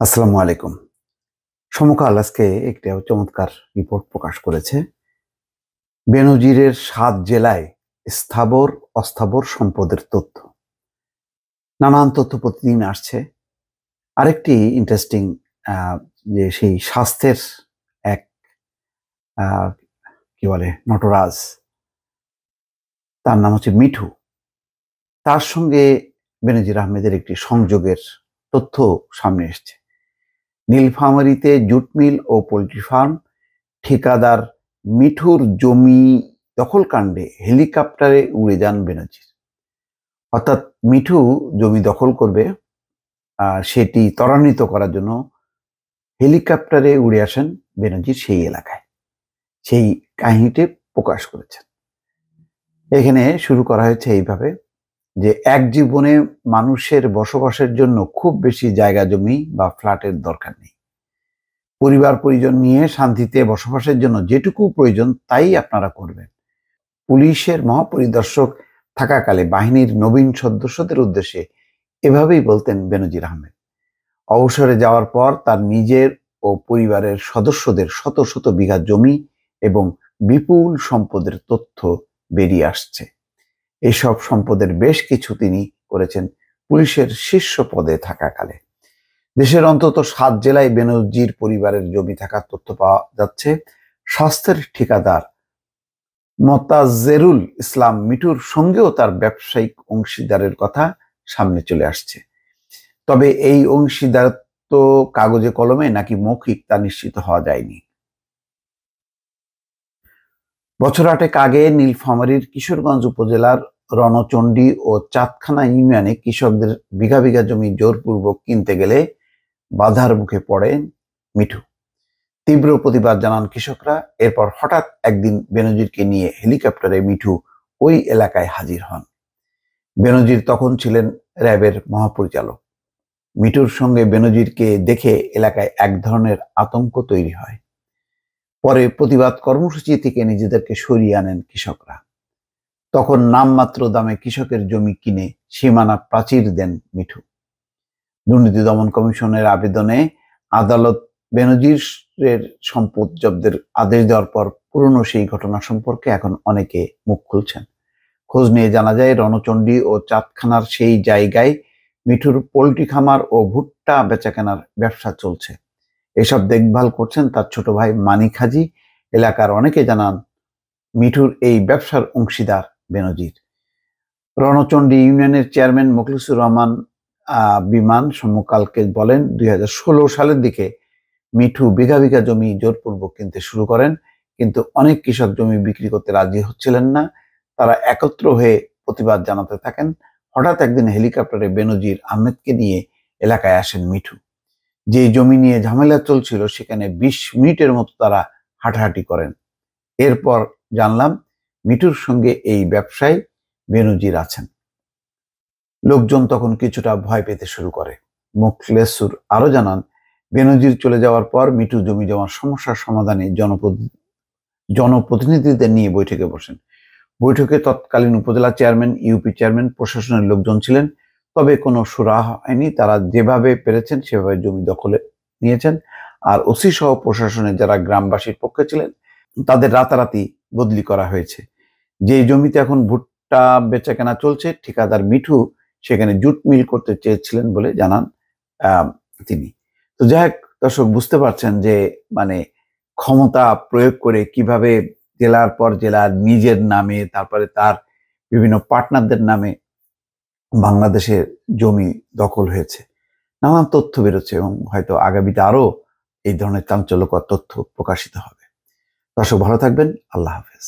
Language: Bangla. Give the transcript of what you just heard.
আসসালামু আলাইকুম। সমকাল আজকে একটা চমৎকার রিপোর্ট প্রকাশ করেছে। বেনজিরের ৭ জেলায় স্থাবর অস্থাবর সম্পদের তথ্য। নানান তথ্য প্রতিদিন আসছে। আরেকটি ইন্টারেস্টিং যে সেই স্বাস্থ্যের এক আ কি বলে নটরাজ, তার নাম হচ্ছে মিঠু। তার সঙ্গে বেনজির আহমেদের একটি সংযোগের তথ্য সামনে এসছে। নীলফামারীতে জুট মিল ও পোল্ট্রি ফার্ম ঠিকাদার মিঠুর জমি দখলকাণ্ডে হেলিকপ্টারে উড়ে যান বেনজির। অর্থাৎ মিঠু জমি দখল করবে, আর সেটি ত্বরান্বিত করার জন্য হেলিকপ্টারে উড়ে আসেন বেনজির সেই এলাকায়। সেই কাহিনীটি প্রকাশ করেছেন। এখানে শুরু করা হয়েছে এইভাবে যে এক জীবনে মানুষের বসবাসের জন্য খুব বেশি জায়গা জমি বা ফ্ল্যাটের দরকার নেই। পরিবার পরিজন নিয়ে শান্তিতে বসবাসের জন্য যেটুকু প্রয়োজন তাই আপনারা করবেন। পুলিশের মহাপরিদর্শক থাকাকালে বাহিনীর নবীন সদস্যদের উদ্দেশ্যে এভাবেই বলতেন বেনজির আহমেদ। অবসরে যাওয়ার পর তার নিজের ও পরিবারের সদস্যদের শত শত বিঘা জমি এবং বিপুল সম্পদের তথ্য বেরিয়ে আসছে। এসব সম্পদের বেশ কিছু তিনি করেছেন পুলিশের শীর্ষ পদে থাকাকালে। দেশের অন্তত ৭ জেলায় বেনজির পরিবারের জমি থাকার তথ্য পাওয়া যাচ্ছে। স্বাস্থ্যের ঠিকাদার মোতাজ্জেরুল ইসলাম মিঠুর সঙ্গেও তার ব্যবসায়িক অংশীদারের কথা সামনে চলে আসছে। তবে এই অংশীদারত্ব কাগজে কলমে নাকি মৌখিক তা নিশ্চিত হওয়া যায়নি। বছর ৮ আগে নীলফামারীর কিশোরগঞ্জ উপজেলার রণচণ্ডী ও চাঁদখানা ইউনিয়নে কৃষকদের বিঘা বিঘা জমি জোরপূর্বক কিনতে গেলে বাধার মুখে পড়েন মিঠু। তীব্র প্রতিবাদ জানান কৃষকরা। এরপর হঠাৎ একদিন বেনজিরকে নিয়ে হেলিকপ্টারে মিঠু ওই এলাকায় হাজির হন। বেনজির তখন ছিলেন র্যাবের মহাপরিচালক। মিঠুর সঙ্গে বেনজিরকে দেখে এলাকায় এক ধরনের আতঙ্ক তৈরি হয়। পরে প্রতিবাদ কর্মসূচি থেকে নিজেদেরকে সরিয়ে আনেন কৃষকরা। তখন নামমাত্র দামে কৃষকের জমি কিনে সীমানা প্রাচীর দেন মিঠু। দুর্নীতি দমন কমিশনের আবেদনে আদালত বেনজিরের সম্পদ জব্দের আদেশ দেওয়ার পর পুরনো সেই ঘটনা সম্পর্কে এখন অনেকে মুখ খুলছেন। খোঁজ নিয়ে জানা যায় রণচণ্ডী ও চাঁদখানার সেই জায়গায় মিঠুর পোল্ট্রি খামার ও ভুট্টা বেচাকেনার ব্যবসা চলছে। এসব দেখভাল করছেন তার ছোট ভাই মানিক হাজি। এলাকার অনেকে জানান মিঠুর এই ব্যবসার অংশীদার বেনজির। রণচণ্ডী ইউনিয়নের চেয়ারম্যান মোখলেসুর রহমান বিমান সমকালকে বলেন, ২০১৬ সালের দিকে মিঠু বিঘা বিঘা জমি জোরপূর্বক কিনতে শুরু করেন, কিন্তু অনেক কৃষক জমি বিক্রি করতে রাজি হচ্ছিলেন না। তারা একত্র হয়ে প্রতিবাদ জানাতে থাকেন। হঠাৎ একদিন হেলিকপ্টারে বেনজির আহমেদকে নিয়ে এলাকায় আসেন মিঠু। যে জমি নিয়ে ঝামেলা চলছিল সেখানে ২০ মিনিটের মতো তারা হাঁটাহাঁটি করেন। এরপর জানলাম মিঠুর সঙ্গে এই ব্যবসায় বেনজির আছেন। লোকজন তখন কিছুটা ভয় পেতে শুরু করে। মোখলেসুর আরো জানান, বেনজির চলে যাওয়ার পর মিঠু জমি জমার সমস্যার সমাধানে জনপ্রতিনিধিদের নিয়ে বৈঠকে বসেন। বৈঠকে তৎকালীন উপজেলা চেয়ারম্যান, ইউপি চেয়ারম্যান, প্রশাসনের লোকজন ছিলেন। তবে কোনো সুরাহা হয়নি। তারা যেভাবে পেরেছেন সেভাবে জমি দখলে নিয়েছেন। আর ওসি সহ প্রশাসনের যারা গ্রামবাসীর পক্ষে ছিলেন তাদের রাতারাতি বদলি করা হয়েছে। যে জমিতে এখন ভুট্টা বেচাকেনা চলছে, ঠিকাদার মিঠু সেখানে জুট মিল করতে চেয়েছিলেন বলে জানান তিনি। তো যাই হোক দর্শক, বুঝতে পারছেন যে মানে ক্ষমতা প্রয়োগ করে কিভাবে জেলার পর জেলা নিজের নামে, তারপরে তার বিভিন্ন পার্টনারদের নামে বাংলাদেশের জমি দখল হয়েছে। নানান তথ্য বেরোচ্ছে এবং হয়তো আগামীতে আরো এই ধরনের চাঞ্চল্যকর তথ্য প্রকাশিত হবে। দর্শক ভালো থাকবেন। আল্লাহ হাফেজ।